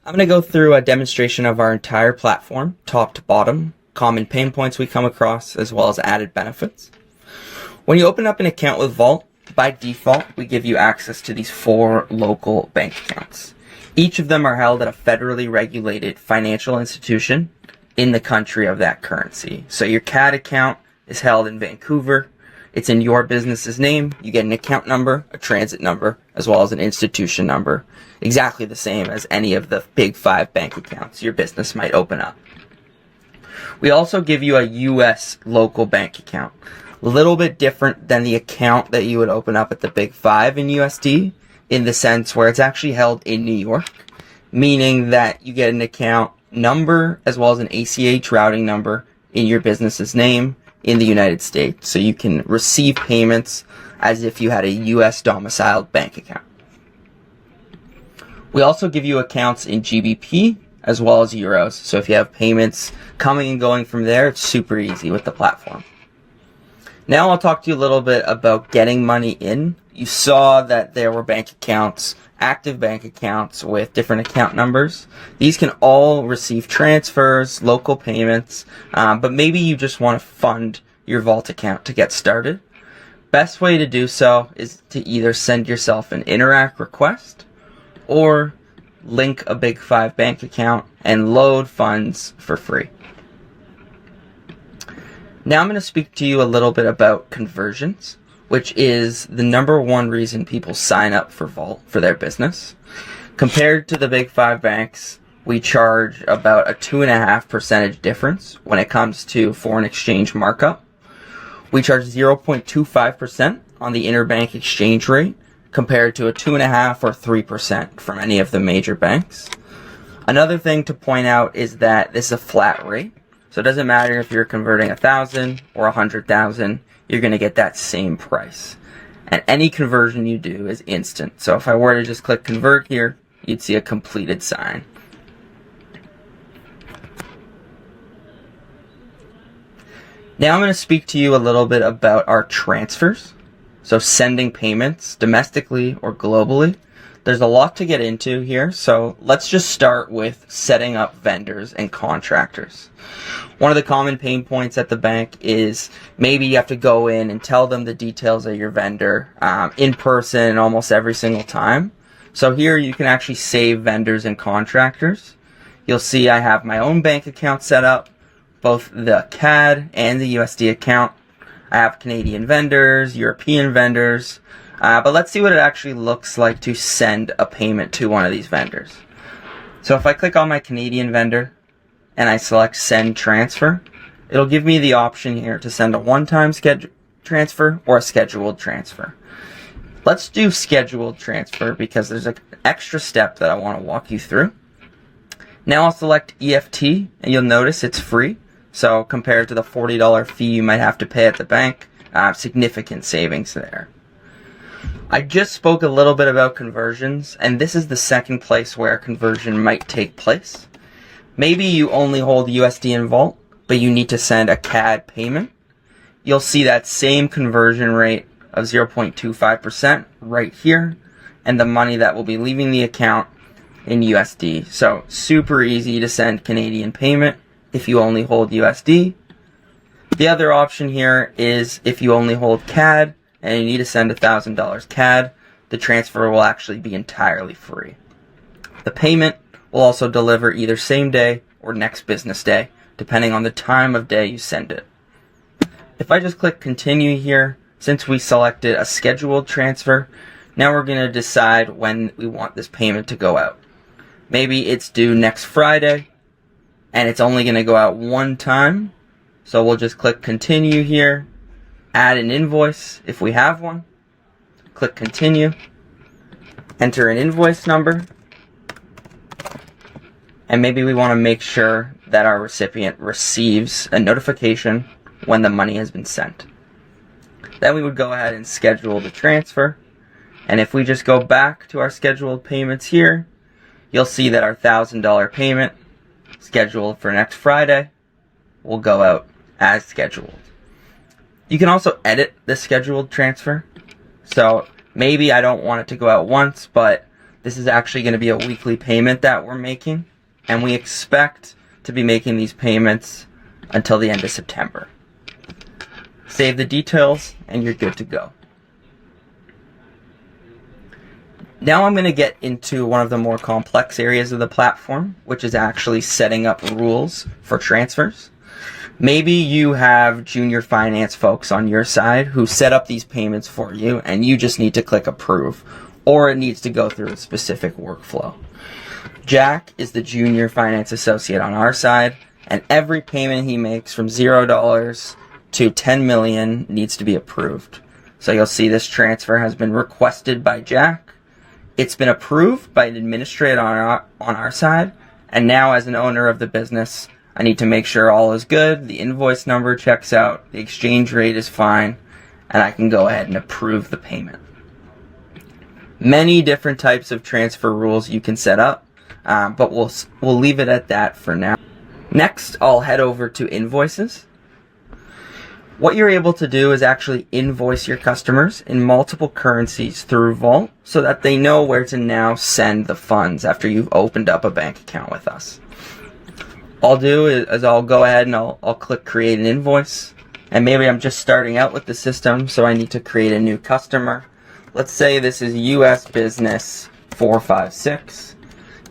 I'm going to go through a demonstration of our entire platform, top to bottom, common pain points we come across, as well as added benefits. When you open up an account with Vault, by default, we give you access to these 4 local bank accounts. Each of them are held at a federally regulated financial institution in the country of that currency. So your CAD account is held in Vancouver. It's in your business's name. You get an account number, a transit number, as well as an institution number. Exactly the same as any of the big 5 bank accounts your business might open up. We also give you a US local bank account. A little bit different than the account that you would open up at the big 5 in USD, in the sense where it's actually held in New York, meaning that you get an account number as well as an ACH routing number in your business's name in the United States, so you can receive payments as if you had a US domiciled bank account. We also give you accounts in GBP as well as euros, so if you have payments coming and going from there, it's super easy with the platform. Now I'll talk to you a little bit about getting money in. You saw that there were bank accounts, active bank accounts with different account numbers. These can all receive transfers, local payments, but maybe you just want to fund your Vault account to get started. Best way to do so is to either send yourself an Interac request or link a Big 5 bank account and load funds for free. Now I'm going to speak to you a little bit about conversions, which is the #1 reason people sign up for Vault for their business. Compared to the Big 5 banks, we charge about a 2.5% difference when it comes to foreign exchange markup. We charge 0.25% on the interbank exchange rate, compared to a 2.5% or 3% from any of the major banks. Another thing to point out is that this is a flat rate. So it doesn't matter if you're converting 1,000 or 100,000, you're going to get that same price. And any conversion you do is instant. So if I were to just click convert here, you'd see a completed sign. Now I'm going to speak to you a little bit about our transfers. So sending payments domestically or globally. There's a lot to get into here, so let's just start with setting up vendors and contractors. One of the common pain points at the bank is maybe you have to go in and tell them the details of your vendor in person almost every single time. So here you can actually save vendors and contractors. You'll see I have my own bank account set up, both the CAD and the USD account. I have Canadian vendors, European vendors, but let's see what it actually looks like to send a payment to one of these vendors. So if I click on my Canadian vendor and I select send transfer, it'll give me the option here to send a one-time transfer or a scheduled transfer. Let's do scheduled transfer because there's an extra step that I want to walk you through. Now I'll select EFT and you'll notice it's free. So compared to the $40 fee you might have to pay at the bank, significant savings there. I just spoke a little bit about conversions, and this is the second place where a conversion might take place. Maybe you only hold USD in Vault, but you need to send a CAD payment. You'll see that same conversion rate of 0.25% right here, and the money that will be leaving the account in USD. So super easy to send Canadian payment if you only hold USD. The other option here is if you only hold CAD, and you need to send $1,000 CAD, the transfer will actually be entirely free. The payment will also deliver either same day or next business day, depending on the time of day you send it. If I just click continue here, since we selected a scheduled transfer, now we're going to decide when we want this payment to go out. Maybe it's due next Friday, and it's only going to go out one time, so we'll just click continue here. Add an invoice if we have one. Click continue. Enter an invoice number. And maybe we want to make sure that our recipient receives a notification when the money has been sent. Then we would go ahead and schedule the transfer. And if we just go back to our scheduled payments here, you'll see that our $1,000 payment scheduled for next Friday will go out as scheduled. You can also edit the scheduled transfer. So maybe I don't want it to go out once, but This is actually going to be a weekly payment that we're making, and we expect to be making these payments until the end of September. Save the details and you're good to go. Now I'm going to get into one of the more complex areas of the platform, which is actually setting up rules for transfers. Maybe you have junior finance folks on your side who set up these payments for you and you just need to click approve, or it needs to go through a specific workflow. Jack is the junior finance associate on our side, and every payment he makes from $0 to 10 million needs to be approved. So you'll see this transfer has been requested by Jack. It's been approved by an administrator on our side, and now as an owner of the business, I need to make sure all is good, the invoice number checks out, the exchange rate is fine, and I can go ahead and approve the payment. Many different types of transfer rules you can set up, but we'll leave it at that for now. Next, I'll head over to Invoices. What you're able to do is actually invoice your customers in multiple currencies through Vault so that they know where to now send the funds after you've opened up a bank account with us. All I'll do is I'll go ahead and I'll click create an invoice, and maybe I'm just starting out with the system, so I need to create a new customer. Let's say this is US Business 456,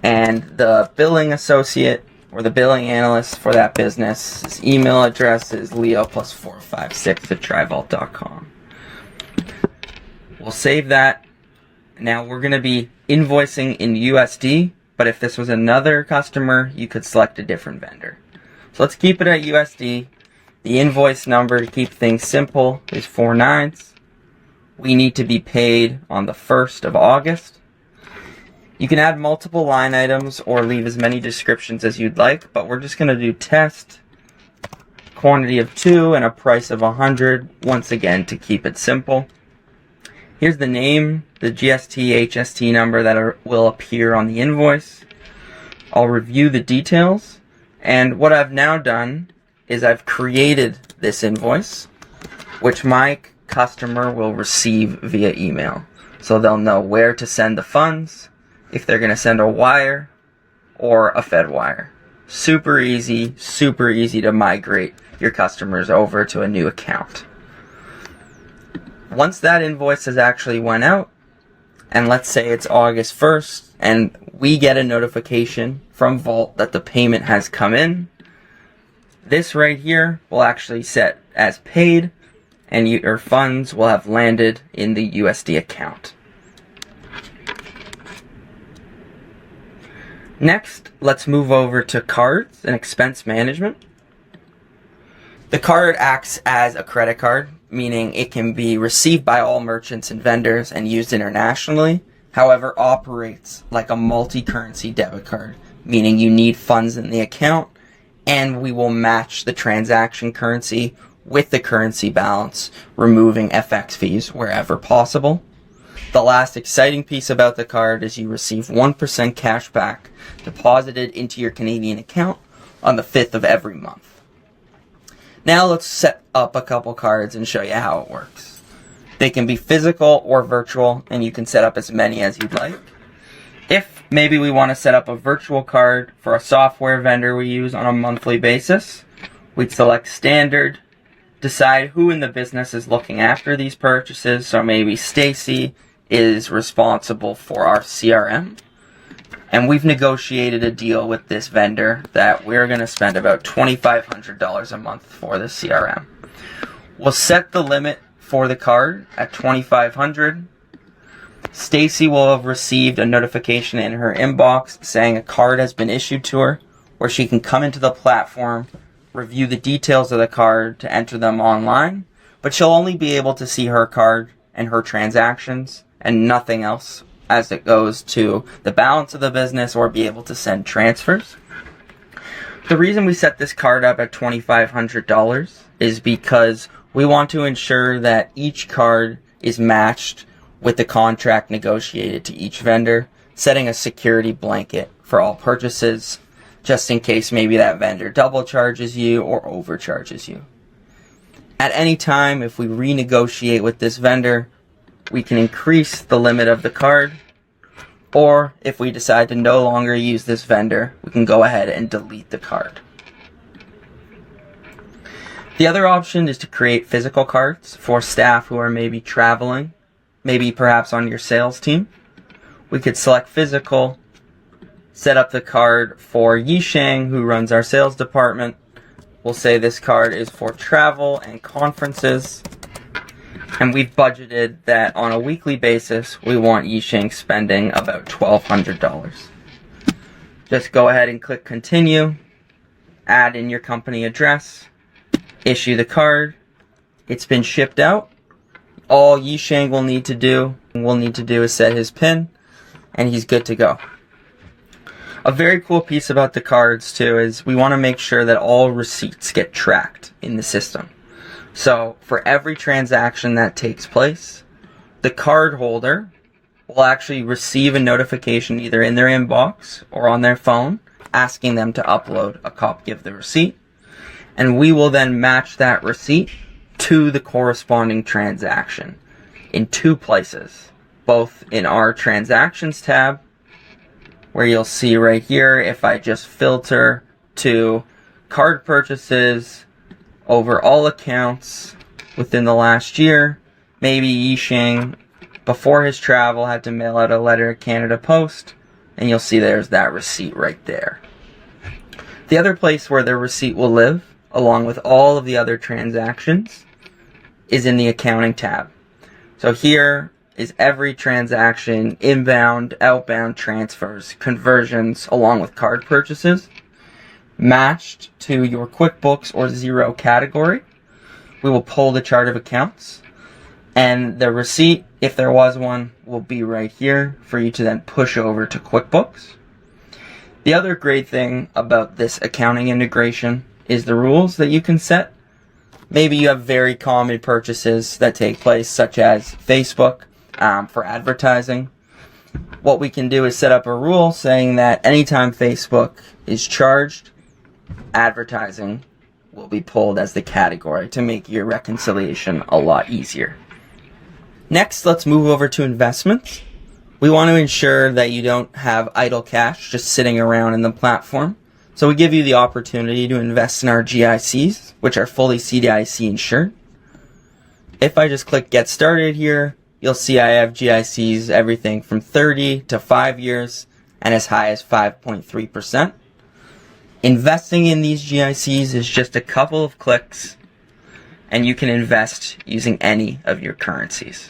and the billing associate or the billing analyst for that business' email address is leo+456@trivault.com. We'll save that. Now we're going to be invoicing in USD, but if this was another customer, you could select a different vendor. So let's keep it at USD. The invoice number, to keep things simple, is 49s. We need to be paid on the 1st of August. You can add multiple line items or leave as many descriptions as you'd like, but we're just going to do test, quantity of 2, and a price of 100, once again to keep it simple. Here's the name, the GST, HST number that will appear on the invoice. I'll review the details, and what I've now done is I've created this invoice, which my customer will receive via email. So they'll know where to send the funds, if they're going to send a wire or a Fed wire. Super easy to migrate your customers over to a new account. Once that invoice has actually went out, and let's say it's August 1st, and we get a notification from Vault that the payment has come in, this right here will actually set as paid, and your funds will have landed in the USD account. Next, let's move over to cards and expense management. The card acts as a credit card, meaning it can be received by all merchants and vendors and used internationally, however operates like a multi-currency debit card, meaning you need funds in the account, and we will match the transaction currency with the currency balance, removing FX fees wherever possible. The last exciting piece about the card is you receive 1% cash back deposited into your Canadian account on the 5th of every month. Now let's set up a couple cards and show you how it works. They can be physical or virtual, and you can set up as many as you'd like. If maybe we want to set up a virtual card for a software vendor we use on a monthly basis, we'd select standard, decide who in the business is looking after these purchases, so maybe Stacy is responsible for our CRM, and we've negotiated a deal with this vendor that we're going to spend about $2,500 a month for the CRM. We'll set the limit for the card at $2,500. Stacy will have received a notification in her inbox saying a card has been issued to her, where she can come into the platform, review the details of the card to enter them online, but she'll only be able to see her card and her transactions and nothing else as it goes to the balance of the business or be able to send transfers. The reason we set this card up at $2,500 is because we want to ensure that each card is matched with the contract negotiated to each vendor, setting a security blanket for all purchases, just in case maybe that vendor double charges you or overcharges you. At any time, if we renegotiate with this vendor, we can increase the limit of the card, Or if we decide to no longer use this vendor, we can go ahead and delete the card. The other option is to create physical cards for staff who are maybe traveling, maybe perhaps on your sales team. We could select physical, set up the card for Yisheng, who runs our sales department. We'll say this card is for travel and conferences. And we've budgeted that on a weekly basis, we want Yisheng spending about $1,200. Just go ahead and click continue, add in your company address, issue the card. It's been shipped out. All Yisheng will need to do is set his PIN, and he's good to go. A very cool piece about the cards too is we want to make sure that all receipts get tracked in the system. So for every transaction that takes place, the card holder will actually receive a notification either in their inbox or on their phone asking them to upload a copy of the receipt. And we will then match that receipt to the corresponding transaction in two places, both in our transactions tab, where you'll see right here, if I just filter to card purchases over all accounts within the last year, maybe Yisheng, before his travel, had to mail out a letter to Canada Post, and you'll see there's that receipt right there. The other place where the receipt will live, along with all of the other transactions, is in the accounting tab. So here is every transaction, inbound, outbound transfers, conversions, along with card purchases, matched to your QuickBooks or Xero category. We will pull the chart of accounts, and the receipt, if there was one, will be right here for you to then push over to QuickBooks. The other great thing about this accounting integration is the rules that you can set. Maybe you have very common purchases that take place, such as Facebook, for advertising. What we can do is set up a rule saying that anytime Facebook is charged, advertising will be pulled as the category to make your reconciliation a lot easier. Next, let's move over to investments. We want to ensure that you don't have idle cash just sitting around in the platform. So we give you the opportunity to invest in our GICs, which are fully CDIC insured. If I just click Get Started here, you'll see I have GICs everything from 30 to 5 years and as high as 5.3%. Investing in these GICs is just a couple of clicks, and you can invest using any of your currencies.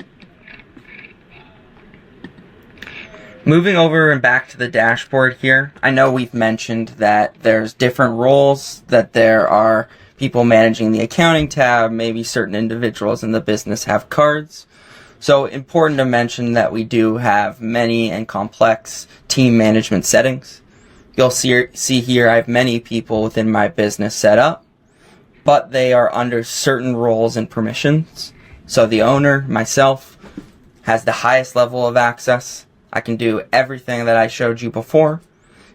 Moving over and back to the dashboard here, I know we've mentioned that there's different roles, that there are people managing the accounting tab, maybe certain individuals in the business have cards. So important to mention that we do have many and complex team management settings. You'll see here I have many people within my business set up, but they are under certain roles and permissions. So the owner, myself, has the highest level of access. I can do everything that I showed you before.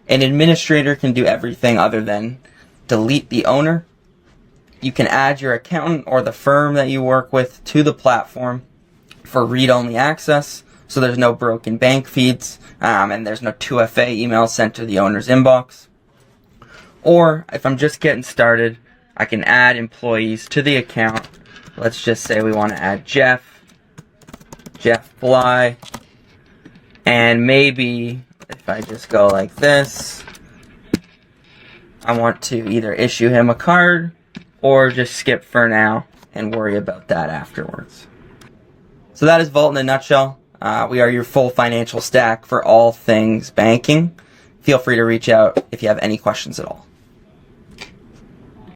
An administrator can do everything other than delete the owner. You can add your accountant or the firm that you work with to the platform for read-only access, so there's no broken bank feeds, and there's no 2FA emails sent to the owner's inbox. Or, if I'm just getting started, I can add employees to the account. Let's just say we want to add Jeff Bly, and maybe if I just go like this, I want to either issue him a card or just skip for now and worry about that afterwards. So that is Vault in a nutshell. We are your full financial stack for all things banking. Feel free to reach out if you have any questions at all.